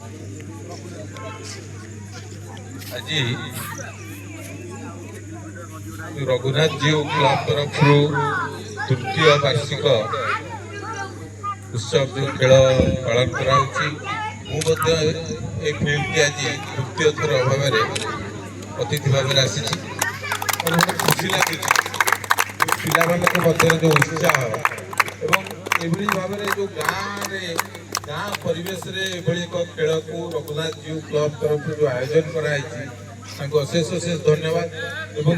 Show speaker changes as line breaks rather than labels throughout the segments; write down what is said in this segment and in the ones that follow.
आज रघुनाथ जीव क्लब तरफ तृतीय वार्षिक उत्सव जो खेल पालन कर फिल्म की आज तृतीय थर भाव अतिथि भाव आसी खुशी लगे पिला जो उत्साह एवं भाव जो गाँव परिवेश एक खेल को रघुनाथ जीव क्लब तरफ जो आयोजन कराई अशेष अशेष धन्यवाद एवं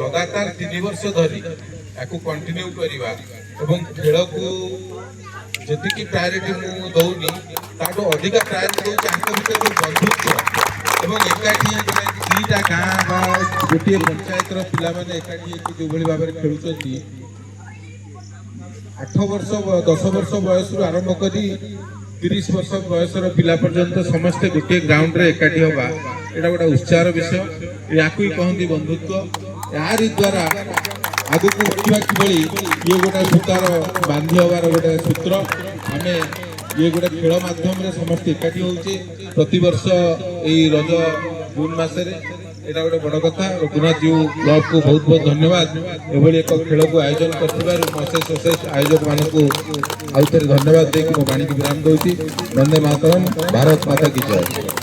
लगातार 3 वर्ष धरी या कंटिन्यू करवा खेल को जी प्रायोरिटी मुझे दौनी ताठू अधिक प्रायोरिटी दूसरे जो बंधुत्व एवं एकाठी दीटा गाँ गोटे पंचायत पाने एकाठी जो भाव में खेलुंट 8 वर्ष 10 वर्ष बयस आरंभ कर 30 वर्ष बयसर पिला पर्यंत समस्ते गोटे ग्राउंड रे एकाठी होगा यहाँ गोटे उत्साह विषय या कहती बंधुत्व यारी द्वारा आग को बढ़ा कि ये गोटे सूतार बांधि हबार गोटे सूत्र आम ये गोटे खेल मध्यम समस्त एकाठी होचे प्रति वर्ष यही रज जून मसरे यहाँ गोटे बड़ कथा रघुनाथ जीव क्लब को बहुत बहुत धन्यवाद एभली एक खेल को आयोजन कर अशेष आयोजक मानक आउ थे धन्यवाद देकी मो वाणी की विराम दूसरी। वंदे मातरम। भारत माता की जय।